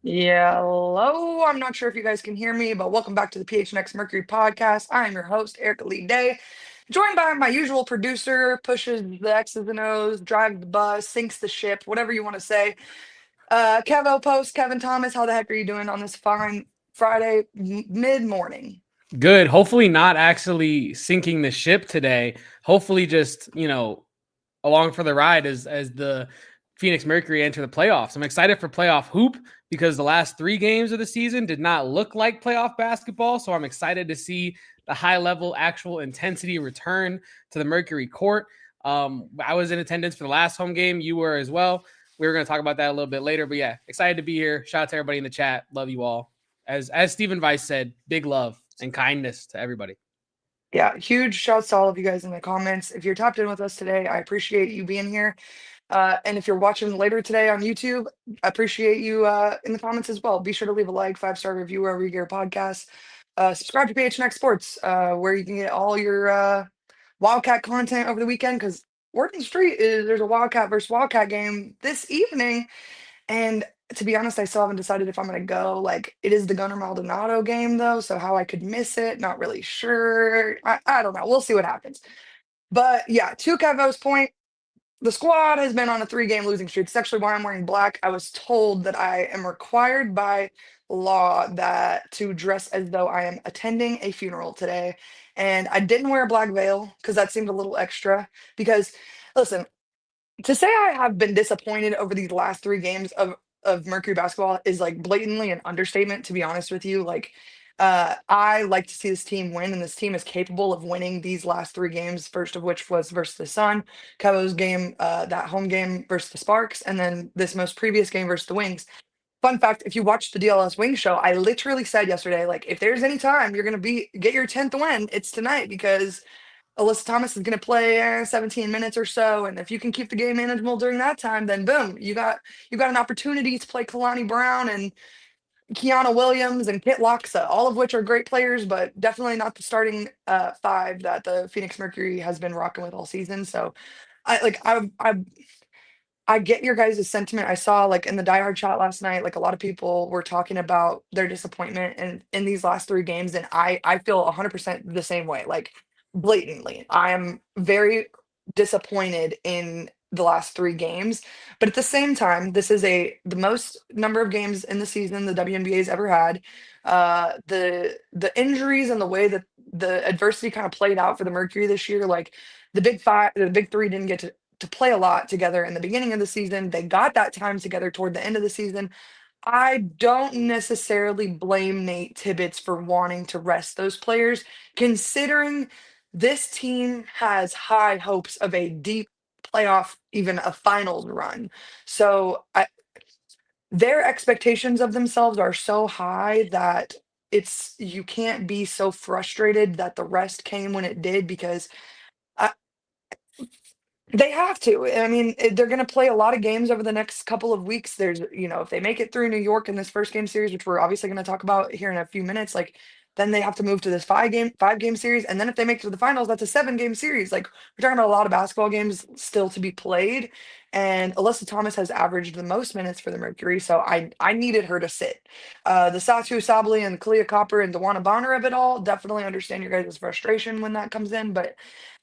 Yeah, hello. I'm not sure if you guys can hear me, but welcome back to the PHNX Mercury podcast. I am your host, Erika Day, joined by my usual producer, pushes the X's and O's, drives the bus, sinks the ship, whatever you want to say. Kevo Post, Kevin Thomas, how the heck are you doing on this fine Friday mid morning? Good. Hopefully not actually sinking the ship today. Hopefully just, along for the ride as the Phoenix Mercury enter the playoffs. I'm excited for playoff hoop because the last 3 games of the season did not look like playoff basketball. So I'm excited to see the high level actual intensity return to the Mercury court. I was in attendance for the last home game. You were as well. We were going to talk about that a little bit later, but yeah, excited to be here. Shout out to everybody in the chat. Love you all. As Stephen Weiss said, big love and kindness to everybody. Yeah, huge shouts to all of you guys in the comments. If you're tapped in with us today, I appreciate you being here. And if you're watching later today on YouTube, I appreciate you in the comments as well. Be sure to leave a like, 5-star review wherever you get your podcasts. Subscribe to PHNX Sports, where you can get all your Wildcat content over the weekend. Because word on the street is there's a Wildcat versus Wildcat game this evening, and to be honest, I still haven't decided if I'm gonna go. Like, it is the Gunnar Maldonado game though, so how I could miss it, not really sure. I don't know. We'll see what happens. But yeah, to Kevo's point, the squad has been on a 3-game losing streak. It's actually why I'm wearing black. I was told that I am required by law that to dress as though I am attending a funeral today. And I didn't wear a black veil because that seemed a little extra. Because listen, to say I have been disappointed over these last 3 games of Mercury basketball is like blatantly an understatement, to be honest with you. Like, I like to see this team win, and this team is capable of winning these last 3 games. First of which was versus the Sun, Kevo's game, that home game versus the Sparks, and then this most previous game versus the Wings. Fun fact: if you watched the DLS Wing show, I literally said yesterday, like, if there's any time you're gonna get your 10th win, it's tonight because Alyssa Thomas is going to play 17 minutes or so, and if you can keep the game manageable during that time, then boom, you got an opportunity to play Kalani Brown and Kiana Williams and Kit Loxa, all of which are great players, but definitely not the starting 5 that the Phoenix Mercury has been rocking with all season. So I get your guys' sentiment. I saw like in the diehard chat last night, like a lot of people were talking about their disappointment in these last 3 games, and I feel 100% the same way. Like, blatantly, I am very disappointed in the last 3 games. But at the same time, this is the most number of games in the season the WNBA's ever had. The injuries and the way that the adversity kind of played out for the Mercury this year, like the big three didn't get to play a lot together in the beginning of the season. They got that time together toward the end of the season. I don't necessarily blame Nate Tibbetts for wanting to rest those players, considering this team has high hopes of a deep playoff, even a finals run. So their expectations of themselves are so high that you can't be so frustrated that the rest came when it did because they have to. I mean, they're going to play a lot of games over the next couple of weeks. If they make it through New York in this first game series, which we're obviously going to talk about here in a few minutes, like then they have to move to this five game series, and then if they make it to the finals, that's a 7-game series. Like, we're talking about a lot of basketball games still to be played, and Alyssa Thomas has averaged the most minutes for the Mercury, so I needed her to sit. The Satou Sabally and Kahleah Copper and Dewana Bonner of it all, definitely understand your guys' frustration when that comes in, but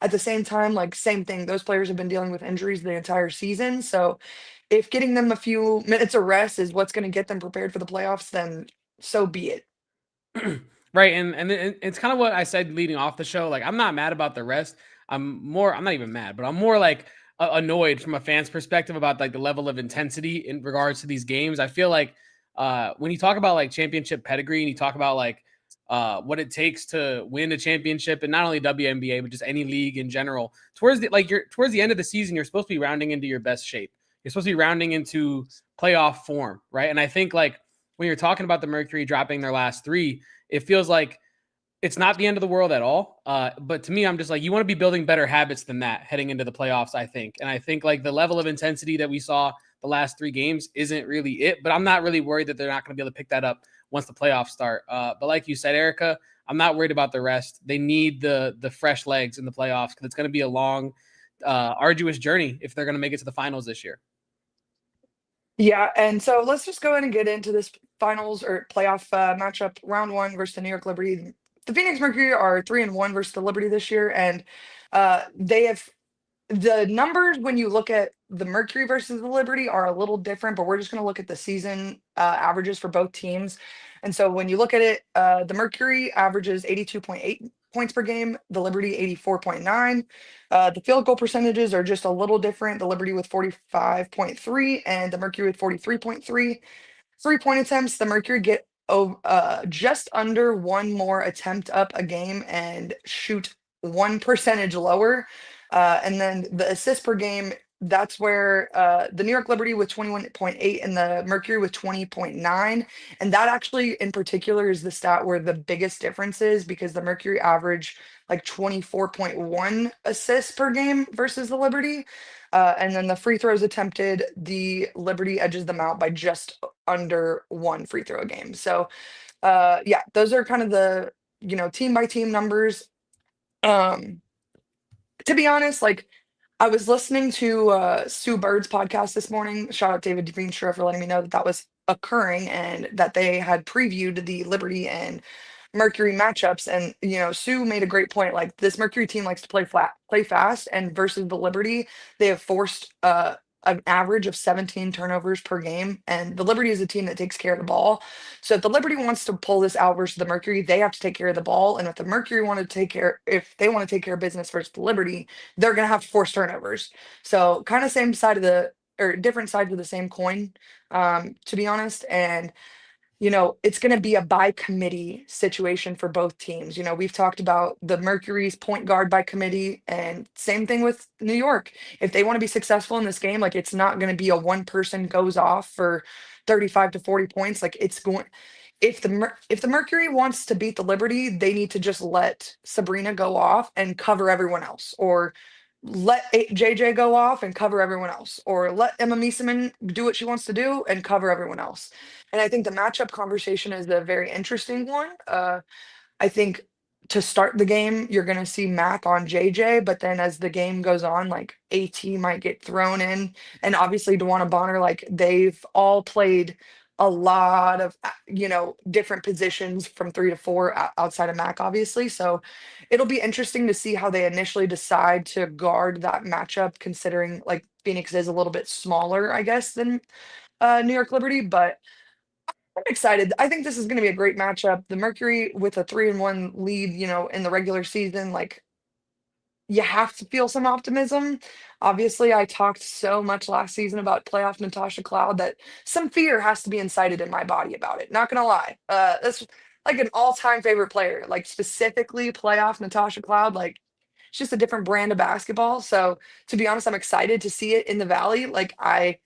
at the same time, like, same thing. Those players have been dealing with injuries the entire season. So if getting them a few minutes of rest is what's going to get them prepared for the playoffs, then so be it. Right, and it's kind of what I said leading off the show. Like, I'm not mad about the rest. I'm not even mad, but I'm more like annoyed from a fan's perspective about like the level of intensity in regards to these games. I feel like when you talk about like championship pedigree and you talk about like what it takes to win a championship, and not only WNBA but just any league in general, towards the end of the season, you're supposed to be rounding into your best shape. You're supposed to be rounding into playoff form, right? And I think like when you're talking about the Mercury dropping their last 3, it feels like it's not the end of the world at all. But to me, I'm just like, you want to be building better habits than that heading into the playoffs, I think. And I think like the level of intensity that we saw the last 3 games isn't really it, but I'm not really worried that they're not going to be able to pick that up once the playoffs start. But like you said, Erica, I'm not worried about the rest. They need the fresh legs in the playoffs because it's going to be a long, arduous journey if they're going to make it to the finals this year. Yeah, and so let's just go ahead and get into this finals or playoff matchup, round one versus the New York Liberty. The Phoenix Mercury are 3-1 versus the Liberty this year, and they have the numbers when you look at the Mercury versus the Liberty are a little different, but we're just going to look at the season averages for both teams. And so when you look at it, the Mercury averages 82.8 points per game, the Liberty 84.9. The field goal percentages are just a little different. The Liberty with 45.3 and the Mercury with 43.3. 3-point attempts, the Mercury get just under one more attempt up a game and shoot one percentage lower. And then the assists per game, that's where the New York Liberty with 21.8 and the Mercury with 20.9. And that actually, in particular, is the stat where the biggest difference is because the Mercury average like 24.1 assists per game versus the Liberty. And then the free throws attempted, the Liberty edges them out by just under one free throw a game. So, yeah, those are kind of the, team by team numbers. Um, to be honest, like I was listening to Sue Bird's podcast this morning. Shout out David Devine for letting me know that that was occurring and that they had previewed the Liberty and Mercury matchups. And Sue made a great point. Like this Mercury team likes to play fast, and versus the Liberty, they have forced an average of 17 turnovers per game. And the Liberty is a team that takes care of the ball. So if the Liberty wants to pull this out versus the Mercury, they have to take care of the ball. And if the Mercury want to take care, if they want to take care of business versus the Liberty, they're gonna have to force turnovers. So kind of same side of the or different sides of the same coin, to be honest. And it's going to be a by committee situation for both teams. We've talked about the Mercury's point guard by committee, and same thing with New York. If they want to be successful in this game, like it's not going to be a one person goes off for 35 to 40 points. Like it's going if the Mercury wants to beat the Liberty, they need to just let Sabrina go off and cover everyone else, or let JJ go off and cover everyone else, or let Emma Mieseman do what she wants to do and cover everyone else. And I think the matchup conversation is a very interesting one. I think to start the game, you're going to see Mac on JJ, but then as the game goes on, like AT might get thrown in. And obviously, Dewana Bonner, like they've all played a lot of, different positions from 3 to 4 outside of Mac, obviously. So it'll be interesting to see how they initially decide to guard that matchup, considering like Phoenix is a little bit smaller, I guess, than New York Liberty. But I'm excited. I think this is going to be a great matchup. The Mercury with a 3-1 lead, in the regular season, like you have to feel some optimism. Obviously, I talked so much last season about playoff Natasha Cloud that some fear has to be incited in my body about it. Not gonna lie. That's like an all-time favorite player, like specifically playoff Natasha Cloud. Like it's just a different brand of basketball. So to be honest, I'm excited to see it in the Valley. Like I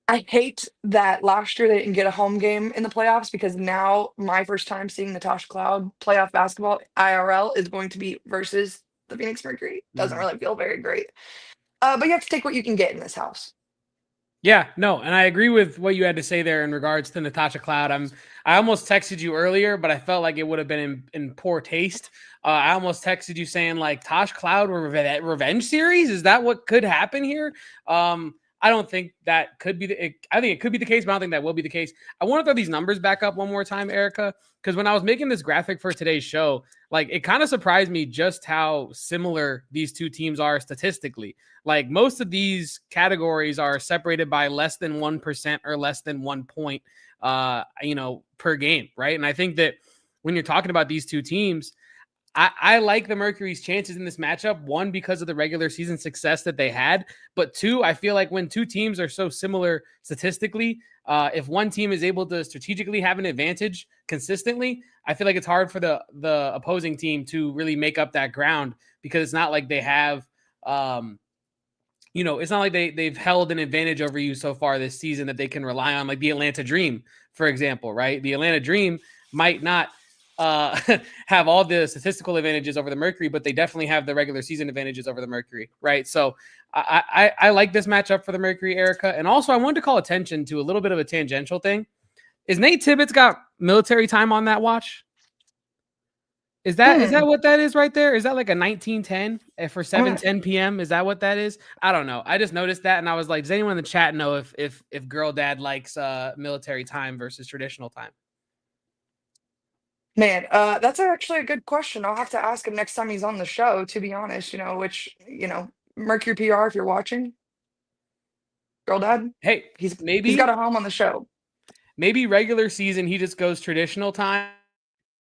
hate that last year they didn't get a home game in the playoffs because now my first time seeing Natasha Cloud playoff basketball IRL is going to be versus the Phoenix Mercury. Doesn't Mhm. really feel very great. But you have to take what you can get in this house. Yeah, no, and I agree with what you had to say there in regards to Natasha Cloud. I almost texted you earlier, but I felt like it would have been in poor taste. I almost texted you saying like Tosh Cloud revenge series. Is that what could happen here? I don't think that could be I think it could be the case, but I don't think that will be the case. I want to throw these numbers back up one more time, Erika, because when I was making this graphic for today's show, like it kind of surprised me just how similar these two teams are statistically. Like most of these categories are separated by less than 1% or less than 1 point, per game, right? And I think that when you're talking about these two teams, I like the Mercury's chances in this matchup. One, because of the regular season success that they had, but two, I feel like when two teams are so similar statistically, if one team is able to strategically have an advantage consistently, I feel like it's hard for the opposing team to really make up that ground because it's not like they have. It's not like they've held an advantage over you so far this season that they can rely on, like the Atlanta Dream, for example, right? The Atlanta Dream might not have all the statistical advantages over the Mercury, but they definitely have the regular season advantages over the Mercury, right? So I like this matchup for the Mercury, Erika. And also I wanted to call attention to a little bit of a tangential thing. Is Nate Tibbetts got military time on that watch? Is that Hmm. what that is right there? Is that like a 1910 for Uh, 7:10 p.m.? Is that what that is? I don't know. I just noticed that and I was like, does anyone in the chat know if girl dad likes military time versus traditional time? Man, that's actually a good question. I'll have to ask him next time he's on the show, to be honest, Mercury PR, if you're watching, girl dad, Hey, he's got maybe a home on the show. maybe regular season he just goes traditional time.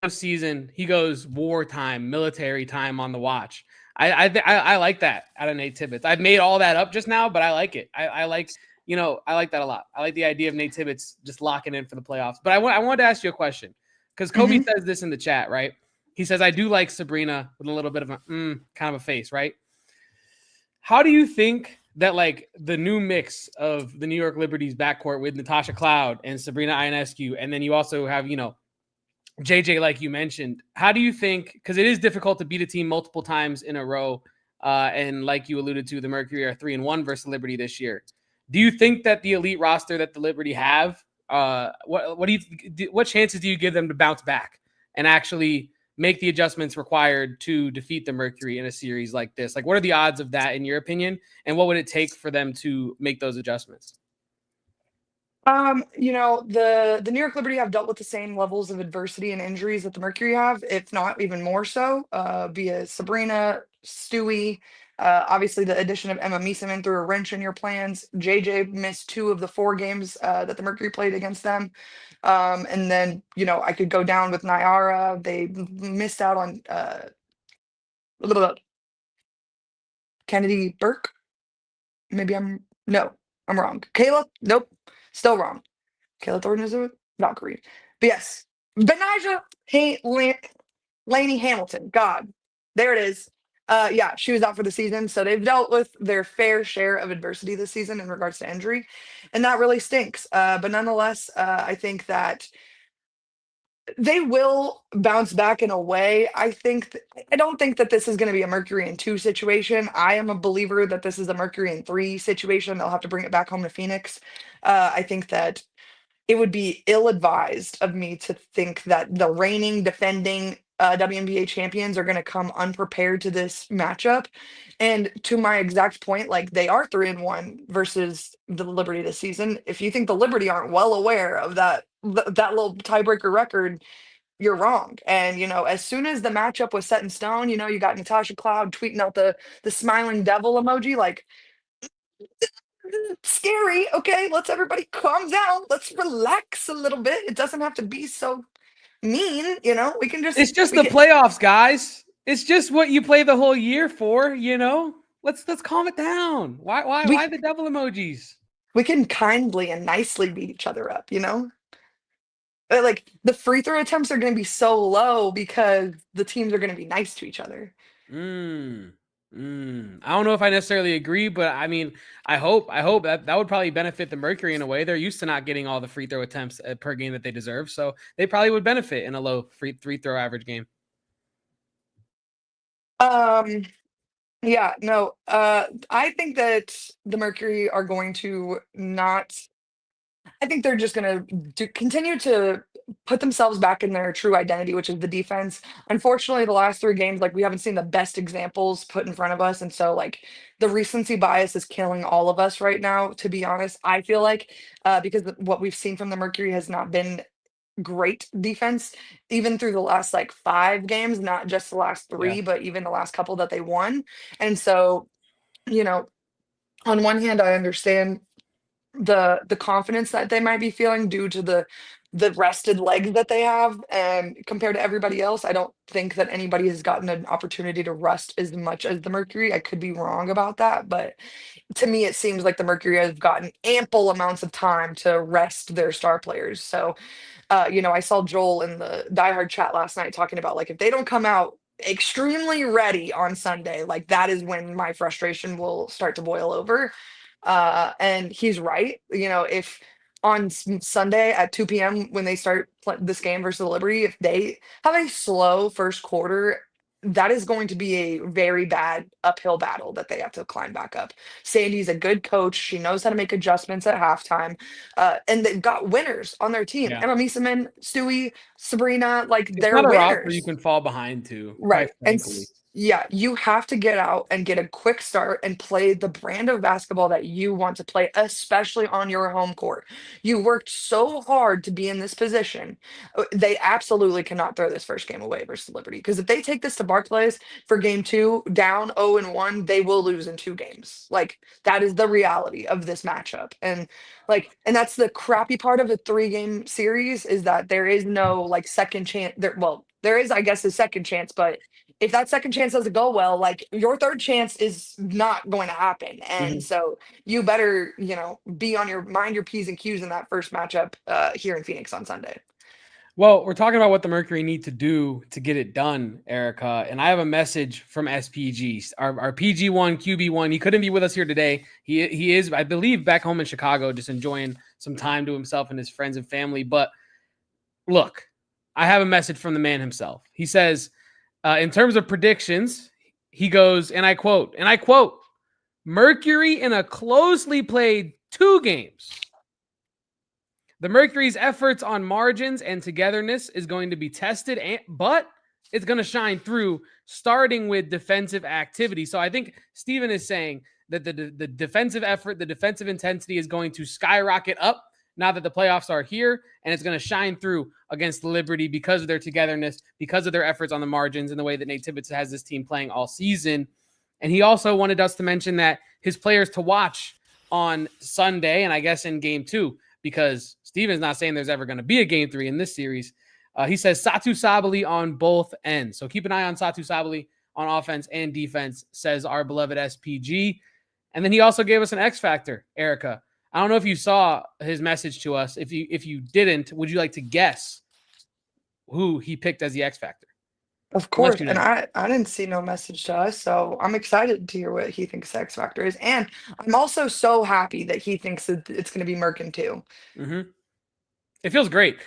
Season he goes wartime, military time on the watch. I like that out of Nate Tibbetts. I've made all that up just now, but I like it. I like I like that a lot. I like the idea of Nate Tibbetts just locking in for the playoffs. But I wanted to ask you a question because Kobe Hmm. says this in the chat, right? He says I do like Sabrina with a little bit of a kind of a face, right? How do you think that like the new mix of the New York Liberty's backcourt with Natasha Cloud and Sabrina Ionescu, and then you also have JJ, like you mentioned, how do you think? Because it is difficult to beat a team multiple times in a row, and like you alluded to, the Mercury are 3-1 versus Liberty this year. Do you think that the elite roster that the Liberty have, what chances do you give them to bounce back and actually make the adjustments required to defeat the Mercury in a series like this? Like, what are the odds of that in your opinion, and what would it take for them to make those adjustments? The New York Liberty have dealt with the same levels of adversity and injuries that the Mercury have, if not even more so, via Sabrina, Stewie. Obviously, the addition of Emma Meeseman threw a wrench in your plans. JJ missed 2 of the 4 games that the Mercury played against them. And then, I could go down with Nyara. They missed out on Kennedy Burke. Maybe no, I'm wrong. Kayla, nope, still wrong. Kayla Thornton is a Valkyrie. But yes, Benijah Laney Hamilton. God, there it is. Yeah, she was out for the season. So they've dealt with their fair share of adversity this season in regards to injury. And that really stinks. But nonetheless, I think that they will bounce back in a way. I don't think that this is going to be a Mercury in 2 situation. I am a believer that this is a Mercury in 3 situation. They'll have to bring it back home to Phoenix. I think that it would be ill-advised of me to think that the reigning defending WNBA champions are going to come unprepared to this matchup. And to my exact point, like they are 3-1 versus the Liberty this season. If you think the Liberty aren't well aware of that little tiebreaker record, you're wrong. And as soon as the matchup was set in stone, you got Natasha Cloud tweeting out the smiling devil emoji, like scary. Okay, let's everybody calm down. Let's relax a little bit. It doesn't have to be so mean. We can It's just we the can playoffs, guys. It's just what you play the whole year for. Let's calm it down. Why we the devil emojis? we can kindly and nicely beat each other up. Like the free throw attempts are going to be so low because the teams are going to be nice to each other. Mm. I don't know if I necessarily agree, but I mean, I hope that would probably benefit the Mercury in a way. They're used to not getting all the free throw attempts per game that they deserve, so they probably would benefit in a low free throw average game. Um, yeah, no, I think that the Mercury are going to not I think they're just going to continue to put themselves back in their true identity, which is the defense. Unfortunately, the last 3 games, like we haven't seen the best examples put in front of us, and so like the recency bias is killing all of us right now. To be honest, I feel like because what we've seen from the Mercury has not been great defense, even through the last like 5 games, not just the last Yeah. 3, but even the last couple that they won. And so, you know, on one hand, I understand the confidence that they might be feeling due to the rested legs that they have, and compared to everybody else, I don't think that anybody has gotten an opportunity to rest as much as the Mercury. I could be wrong about that, but to me it seems like the Mercury has gotten ample amounts of time to rest their star players. So I saw Joel in the diehard chat last night talking about like if they don't come out extremely ready on Sunday, like that is when my frustration will start to boil over. And he's right. If on Sunday at 2 p.m. when they start this game versus the Liberty, if they have a slow first quarter, that is going to be a very bad uphill battle that they have to climb back up. Sandy's a good coach. She knows how to make adjustments at halftime. And they've got winners on their team. Yeah. Emma Mieseman, Stewie, Sabrina, like It's they're not a roster you winners. can fall behind to, quite Right. frankly. Yeah, you have to get out and get a quick start and play the brand of basketball that you want to play, especially on your home court. You worked so hard to be in this position. They absolutely cannot throw this first game away versus Liberty, because if they take this to Barclays for game two, down 0-1, they will lose in 2 games. Like, that is the reality of this matchup. And that's the crappy part of a 3-game series, is that there is no like second chance there. Well, there is, I guess, a second chance, but if that second chance doesn't go well, like, your third chance is not going to happen. And Mhm. so you better, be on your mind, your P's and Q's in that first matchup here in Phoenix on Sunday. Well, we're talking about what the Mercury need to do to get it done, Erika. And I have a message from SPG, our PG1, QB1. He couldn't be with us here today. He is, I believe, back home in Chicago, just enjoying some time to himself and his friends and family. But look, I have a message from the man himself. He says, in terms of predictions, he goes, and I quote, Mercury in a closely played 2 games. The Mercury's efforts on margins and togetherness is going to be tested, but it's going to shine through, starting with defensive activity. So I think Steven is saying that the defensive effort, the defensive intensity is going to skyrocket up now that the playoffs are here, and it's going to shine through against Liberty because of their togetherness, because of their efforts on the margins, and the way that Nate Tibbetts has this team playing all season. And he also wanted us to mention that his players to watch on Sunday, and I guess in game 2, because Steven's not saying there's ever going to be a game 3 in this series. He says Satou Sabally on both ends. So keep an eye on Satou Sabally on offense and defense, says our beloved SPG. And then he also gave us an X factor, Erika. I don't know if you saw his message to us. If you didn't, would you like to guess who he picked as the X factor? Of Unless course. you And know. I didn't see no message to us. So I'm excited to hear what he thinks the X Factor is. And I'm also so happy that he thinks that it's going to be Merkin too. Mm-hmm. It feels great.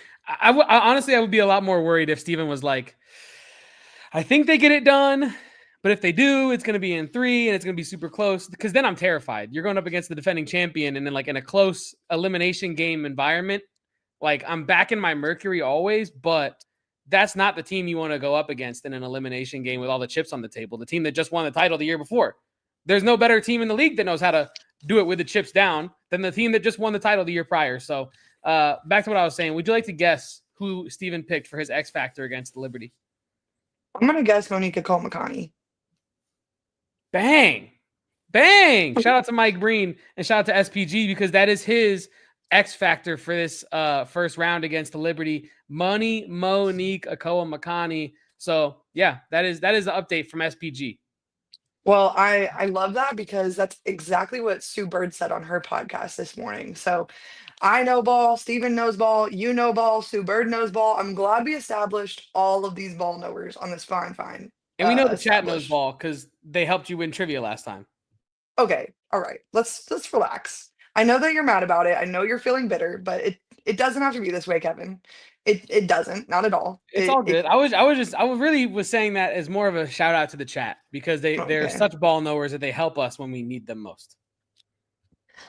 Honestly, I would be a lot more worried if Steven was like, I think they get it done, but if they do, it's going to be in 3 and it's going to be super close, because then I'm terrified. You're going up against the defending champion, and then like in a close elimination game environment, like I'm backing my Mercury always, but that's not the team you want to go up against in an elimination game with all the chips on the table. The team that just won the title the year before. There's no better team in the league that knows how to do it with the chips down than the team that just won the title the year prior. So back to what I was saying. Would you like to guess who Steven picked for his X Factor against the Liberty? I'm going to guess Monica Cole-McConney. Bang. Bang. Shout out to Mike Breen and shout out to SPG, because that is his X factor for this first round against the Liberty. Monique Akoa-Makani. So yeah, that is the update from SPG. Well, I love that, because that's exactly what Sue Bird said on her podcast this morning. So I know ball, Steven knows ball, you know ball, Sue Bird knows ball. I'm glad we established all of these ball knowers on this fine And we know the chat knows established. ball because they helped you win trivia last time. Okay, all right. Let's relax. I know that you're mad about it. I know you're feeling bitter, but it doesn't have to be this way, Kevin. It doesn't, not at all. It's all good. I really was saying that as more of a shout out to the chat, because they're Okay. such ball knowers that they help us when we need them most.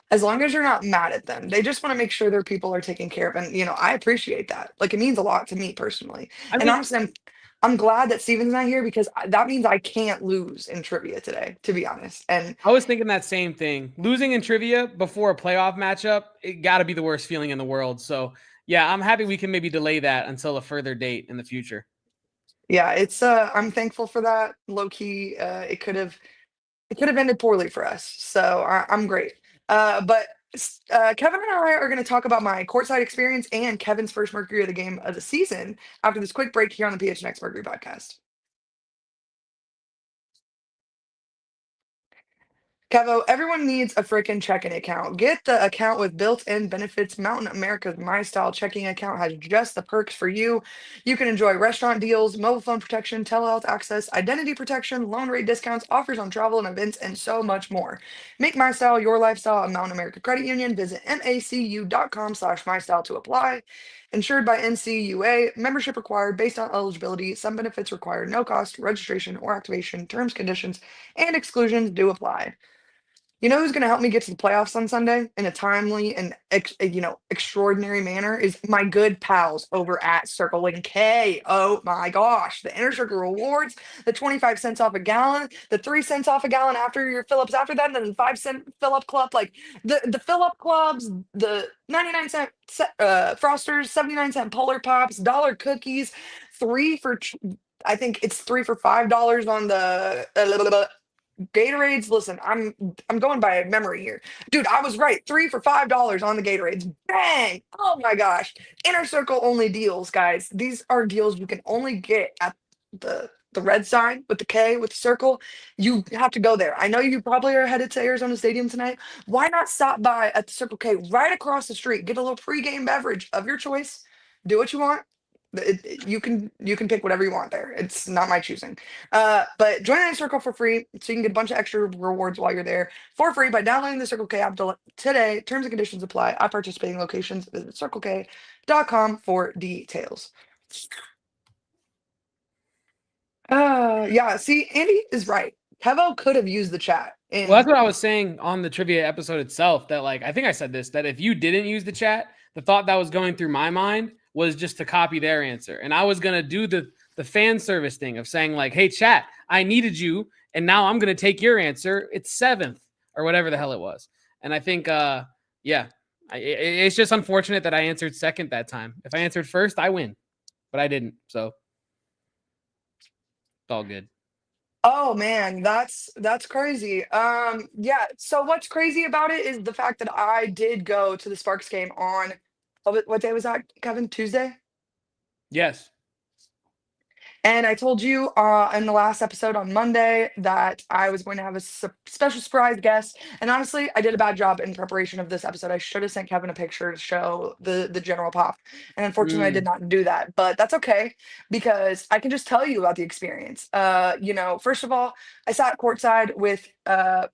As long as you're not mad at them, they just want to make sure their people are taken care of. And I appreciate that. Like, it means a lot to me personally. I And mean, honestly, I'm glad that Steven's not here, because that means I can't lose in trivia today, to be honest. And I was thinking that same thing. Losing in trivia before a playoff matchup, it got to be the worst feeling in the world. So, yeah, I'm happy we can maybe delay that until a further date in the future. yeah, it's I'm thankful for that. Low key, it could have ended poorly for us. So I'm great. But Kevin and I are going to talk about my courtside experience and Kevin's first Mercury of the game of the season after this quick break here on the PHNX Mercury podcast. Kevo, everyone needs a freaking checking account. Get the account with built-in benefits. Mountain America's MyStyle Checking Account has just the perks for you. You can enjoy restaurant deals, mobile phone protection, telehealth access, identity protection, loan rate discounts, offers on travel and events, and so much more. Make MyStyle your lifestyle at Mountain America Credit Union. Visit macu.com/mystyle to apply. Insured by NCUA. Membership required based on eligibility. Some benefits require no cost, registration, or activation. Terms, conditions, and exclusions do apply. You know who's going to help me get to the playoffs on Sunday in a timely and extraordinary manner is my good pals over at Circle and K. Oh my gosh, the Inner Circle rewards, the 25 cents off a gallon, the 3 cents off a gallon after your fill-ups after that, and then the 5 cent fill-up club, like the fill-up clubs, the 99 cent frosters, 79 cent Polar Pops, dollar cookies, three for I think it's $3 for $5 on the Gatorades. Listen, I'm going by memory here. Dude, I was right. 3 for $5 on the Gatorades. Bang! Oh my gosh. Inner Circle only deals, guys. These are deals you can only get at the red sign with the K with the circle. You have to go there. I know you probably are headed to Arizona Stadium tonight. Why not stop by at the Circle K right across the street? Get a little pregame beverage of your choice. Do what you want. You can pick whatever you want there. It's not my choosing. But join the Circle for free so you can get a bunch of extra rewards while you're there for free by downloading the Circle K app today. Terms and conditions apply. At participating locations, visit circlek.com for details. Yeah, see, Andy is right. Kevo could have used the chat. Well, that's what I was saying on the trivia episode itself, that like, I think I said this, that if you didn't use the chat, the thought that was going through my mind was just to copy their answer. And I was going to do the fan service thing of saying like, hey, chat, I needed you. And now I'm going to take your answer. It's 7th or whatever the hell it was. And I think, it's just unfortunate that I answered second that time. If I answered first, I win, but I didn't. So it's all good. Oh man, that's crazy. Yeah. So what's crazy about it is the fact that I did go to the Sparks game on what day was that, Kevin? Tuesday? Yes. And I told you in the last episode on Monday that I was going to have a special surprise guest. And honestly, I did a bad job in preparation of this episode. I should have sent Kevin a picture to show the general pop. And unfortunately, I did not do that. But that's okay because I can just tell you about the experience. First of all, I sat courtside with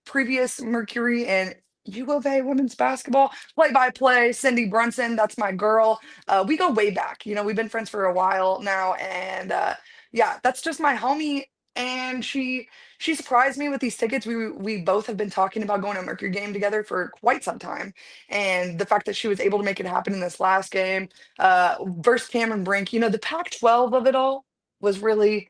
previous Mercury and U of A women's basketball play-by-play Cindy Brunson. That's my girl. We go way back. We've been friends for a while now, and yeah, that's just my homie. And she surprised me with these tickets. We both have been talking about going to a Mercury game together for quite some time. And the fact that she was able to make it happen in this last game, versus Cameron Brink, the Pac-12 of it all was really,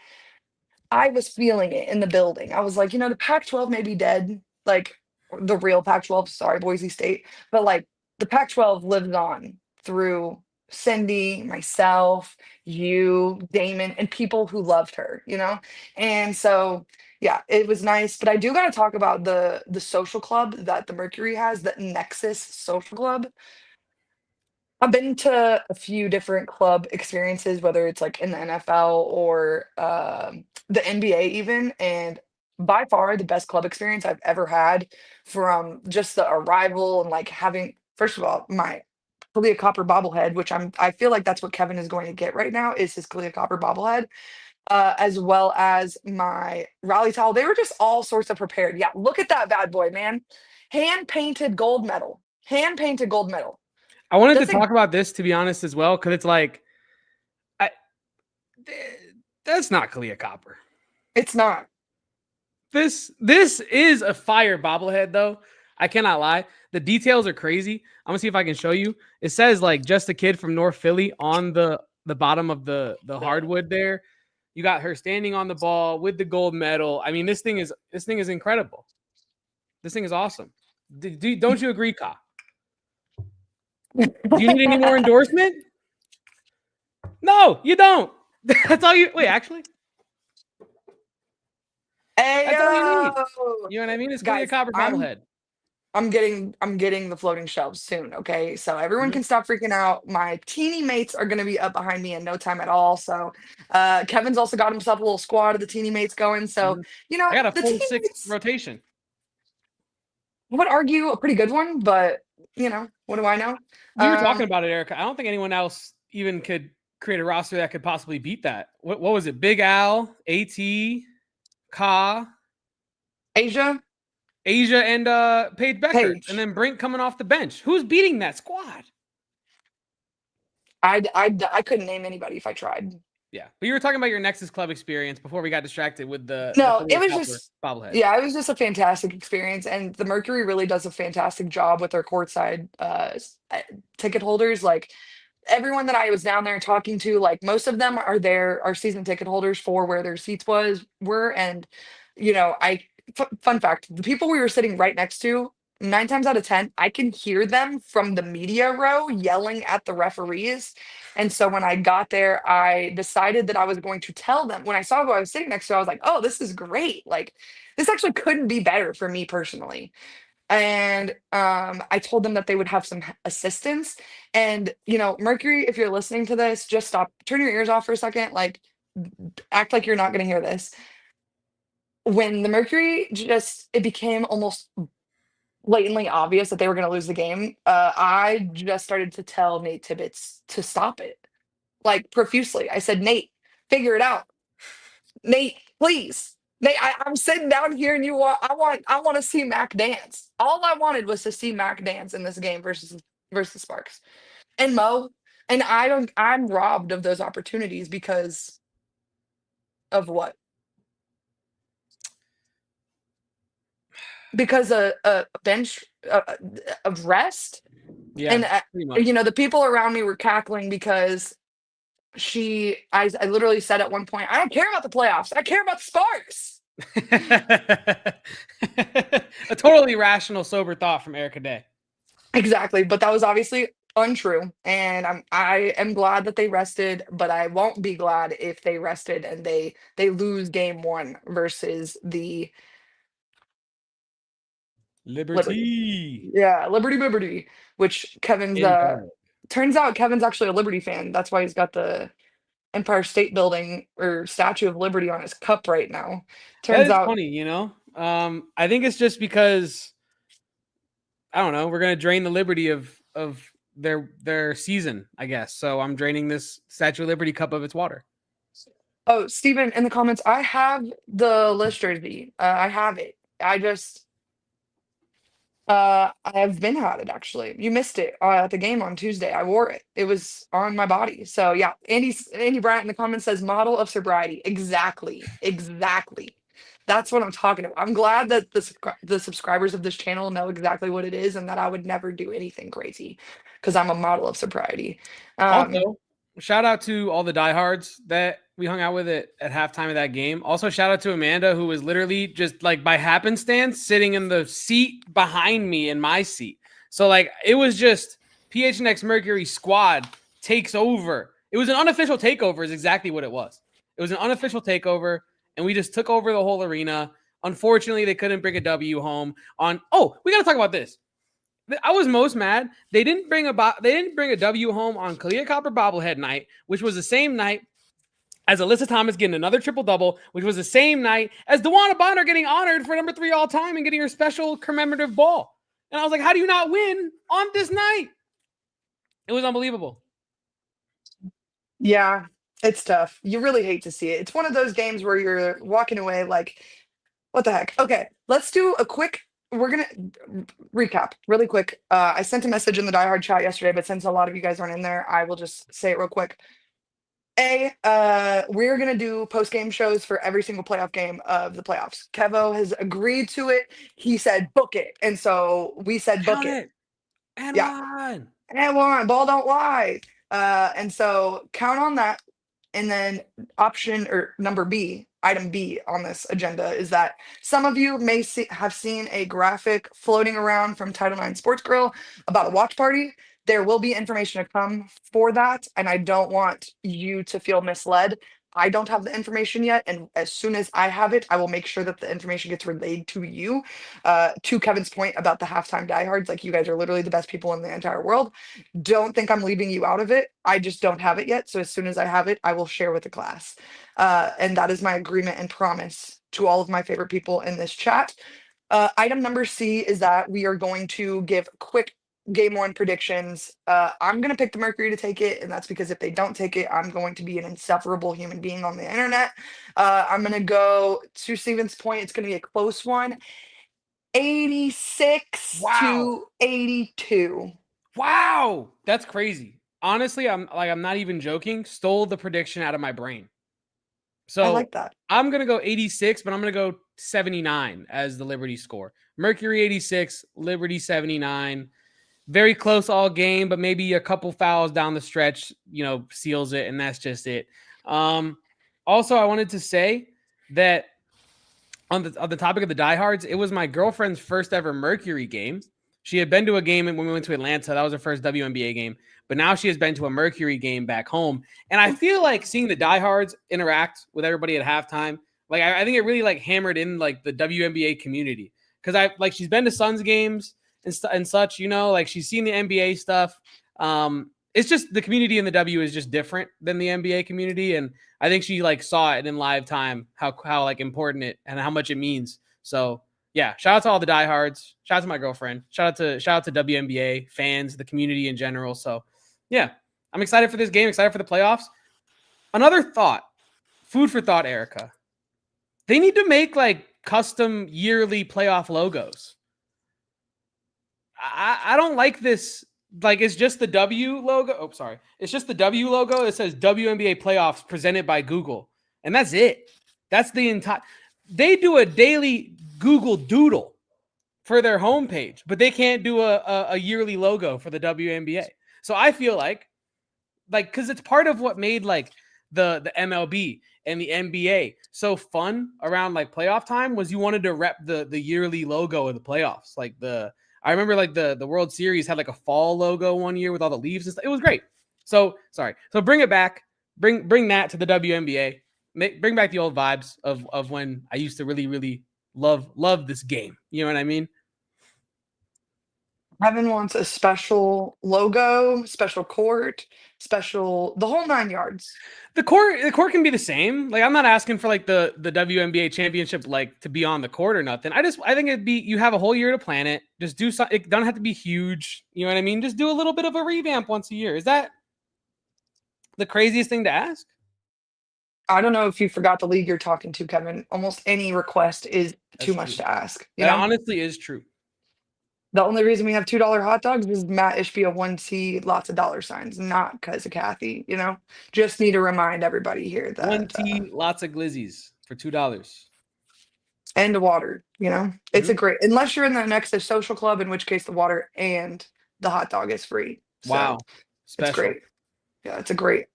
I was feeling it in the building. I was like, the Pac-12 may be dead, like the real Pac-12, sorry, Boise State, but like the Pac-12 lives on through Cindy, myself, you, Damon, and people who loved her. And so yeah, it was nice. But I do gotta talk about the social club that the Mercury has, the Nexus Social Club. I've been to a few different club experiences, whether it's like in the NFL or the NBA even, and by far the best club experience I've ever had from just the arrival and like having, first of all, my Kahleah Copper bobblehead, which I feel like that's what Kevin is going to get right now is his Kahleah Copper bobblehead, as well as my rally towel. They were just all sorts of prepared. Yeah, look at that bad boy, man. Hand painted gold medal. Hand painted gold medal. I wanted to Doesn't talk about this, to be honest, as well, because it's like, that's not Kahleah Copper. It's not. This is a fire bobblehead, though. I cannot lie. The details are crazy. I'm gonna see if I can show you. It says like just a kid from North Philly on the bottom of the hardwood there. You got her standing on the ball with the gold medal. I mean, this thing is incredible. This thing is awesome. Don't you agree, Ka? Do you need any more endorsement? No, you don't. That's all you. Wait, actually, that's all you need. You know what I mean? It's Kahleah Copper bobblehead. I'm getting the floating shelves soon. Okay, so everyone can stop freaking out. My teeny mates are gonna be up behind me in no time at all. So, Kevin's also got himself a little squad of the teeny mates going. So, I got a the full teeny 6 mates. rotation. I would argue a pretty good one, but what do I know? We were talking about it, Erica. I don't think anyone else even could create a roster that could possibly beat that. What was it? Big Al, AT, Ka, Asia, Asia, and Paige Beckers, and Paige. then Brink coming off the bench. Who's beating that squad? I couldn't name anybody if I tried. Yeah, but you were talking about your Nexus Club experience before we got distracted with the No, it Kahleah was Copper just bobblehead. yeah, it was just a fantastic experience, and the Mercury really does a fantastic job with their courtside ticket holders. Like everyone that I was down there talking to, like most of them are season ticket holders for where their seats were, and I fun fact, the people we were sitting right next to, 9 times out of 10, I can hear them from the media row yelling at the referees. And so when I got there, I decided that I was going to tell them. When I saw who I was sitting next to, I was like, oh, this is great. Like this actually couldn't be better for me personally. And I told them that they would have some assistance. And Mercury, if you're listening to this, just stop, turn your ears off for a second, like act like you're not going to hear this. When the Mercury just it became almost blatantly obvious that they were going to lose the game, I just started to tell Nate Tibbetts to stop it, like profusely. I said, Nate, figure it out. Nate, please. Nate, I'm sitting down here and I want to see Mac dance. All I wanted was to see Mac dance in this game versus Sparks and Mo. And I'm robbed of those opportunities because of what? Because a bench of rest. Yeah, And pretty much. the people around me were cackling because I literally said at one point, I don't care about the playoffs. I care about the Sparks. A totally rational, sober thought from Erica Day. Exactly, but that was obviously untrue, and I am glad that they rested, but I won't be glad if they rested and they lose game one versus the Liberty. Liberty. Yeah, Liberty, which Kevin's In Berg. turns out Kevin's actually a Liberty fan. That's why he's got the Empire State Building or Statue of Liberty on his cup right now. That Turns is out, funny, I think it's just because I don't know, we're gonna drain the Liberty of their season, I guess. So I'm draining this Statue of Liberty cup of its water. oh, Steven, in the comments, I have the list jersey. I have it. I've been had it actually. You missed it at the game on Tuesday. I wore it. It was on my body. So yeah, Andy Bryant in the comments says model of sobriety. Exactly. Exactly. That's what I'm talking about. I'm glad that the subscribers of this channel know exactly what it is and that I would never do anything crazy because I'm a model of sobriety. Um, Also, shout out to all the diehards that we hung out with at halftime of that game. Also, shout out to Amanda, who was literally just like by happenstance sitting in the seat behind me in my seat. So like it was just PHNX Mercury squad takes over. It was an unofficial takeover, is exactly what it was. It was an unofficial takeover, and we just took over the whole arena. Unfortunately, they couldn't bring a W home on. Oh, we got to talk about this. I was most mad they didn't bring a W home on Kahleah Copper bobblehead night, which was the same night as Alyssa Thomas getting another triple double, which was the same night as DeWanna Bonner getting honored for number 3 all time and getting her special commemorative ball. And I was like, how do you not win on this night? It was unbelievable. yeah, it's tough. You really hate to see it. It's one of those games where you're walking away like, what the heck? Okay, let's do a quick. We're gonna recap really quick. I sent a message in the diehard chat yesterday, but since a lot of you guys aren't in there, I will just say it real quick. We're gonna do post game shows for every single playoff game of the playoffs. Kevo has agreed to it. He said book it, and so we said book Count it. it. And Yeah, one. and one ball don't lie. And so count on that. And then option or number B, item B on this agenda is that some of you may have seen a graphic floating around from Title IX Sports Grill about a watch party. There will be information to come for that, and I don't want you to feel misled. I don't have the information yet, and as soon as I have it, I will make sure that the information gets relayed to you. To Kevin's point about the halftime diehards, like you guys are literally the best people in the entire world. Don't think I'm leaving you out of it. I just don't have it yet. So as soon as I have it, I will share with the class. And that is my agreement and promise to all of my favorite people in this chat. Item number C is that we are going to give quick game one predictions. I'm going to pick the Mercury to take it, and that's because if they don't take it, I'm going to be an insufferable human being on the internet. I'm going to go to Steven's point. It's going to be a close one. 86 to 82. Wow. That's crazy. Honestly, I'm not even joking. Stole the prediction out of my brain. So I like that. I'm going to go 86, but I'm going to go 79 as the Liberty score. Mercury 86, Liberty 79. Very close all game, but maybe a couple fouls down the stretch, seals it, and that's just it. Also, I wanted to say that on the topic of the diehards, it was my girlfriend's first ever Mercury game. She had been to a game when we went to Atlanta. That was her first WNBA game. But now she has been to a Mercury game back home. And I feel like seeing the diehards interact with everybody at halftime, like I think it really like hammered in like the WNBA community. Because she's been to Suns games and such, like she's seen the NBA stuff. It's just the community in the W is just different than the NBA community. And I think she like saw it in live time, how like important it and how much it means. So yeah, shout out to all the diehards. Shout out to my girlfriend. Shout out to WNBA fans, the community in general. So yeah, I'm excited for this game. Excited for the playoffs. Another thought, food for thought, Erika. They need to make like custom yearly playoff logos. I don't like this. Like, it's just the W logo. Oh, sorry. It's just the W logo. It says WNBA playoffs presented by Google. And that's it. That's the entire. They do a daily Google Doodle for their homepage, but they can't do a yearly logo for the WNBA. So I feel like because it's part of what made like the MLB and the NBA so fun around like playoff time was you wanted to rep the yearly logo of the playoffs. I remember like the World Series had like a fall logo one year with all the leaves and stuff. It was great. So sorry. So bring it back. Bring that to the WNBA. Bring back the old vibes of when I used to really, really love this game. You know what I mean? Kevin wants a special logo, special court, the whole 9 yards. The court can be the same. Like, I'm not asking for like the WNBA championship like to be on the court or nothing. I think it'd be, you have a whole year to plan it. Just do something. It don't have to be huge. You know what I mean? Just do a little bit of a revamp once a year. Is that the craziest thing to ask? I don't know if you forgot the league you're talking to, Kevin. Almost any request is too much to ask. That honestly is true. The only reason we have $2 hot dogs is Matt Ishbia 1T, lots of dollar signs, not because of Kathy. Just need to remind everybody here that 1T, lots of glizzies for $2 and water. It's a great, unless you're in the Nexus Social Club, in which case the water and the hot dog is free. Wow, special. It's great. Yeah, it's a great,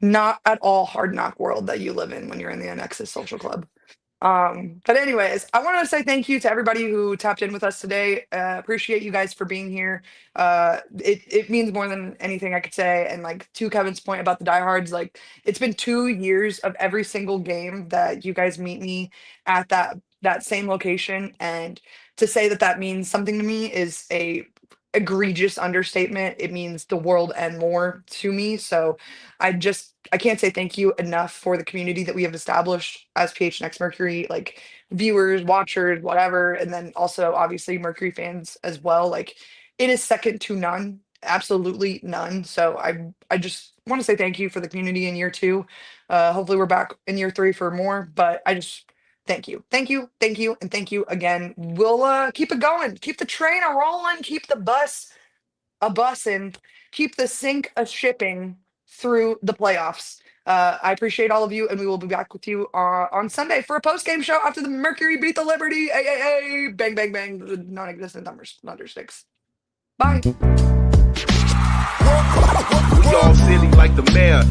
not at all hard knock world that you live in when you're in the Nexus Social Club. But anyways, I want to say thank you to everybody who tapped in with us today. Appreciate you guys for being here. It means more than anything I could say. And like to Kevin's point about the diehards, like it's been 2 years of every single game that you guys meet me at that same location. And to say that means something to me is a egregious understatement. It means the world and more to me. So I can't say thank you enough for the community that we have established as PHNX Mercury, like viewers, watchers, whatever. And then also obviously Mercury fans as well. Like it is second to none, absolutely none. So I just want to say thank you for the community in year 2. Hopefully we're back in year 3 for more, but I just thank you, and thank you again. We'll keep it going, keep the train a rolling, keep the bus a bussin', keep the sink a shipping through the playoffs. I appreciate all of you, and we will be back with you on Sunday for a post-game show after the Mercury beat the Liberty. Hey, bang, bang, bang, the non-existent numbers, thunder sticks. Bye. We all silly like the mayor.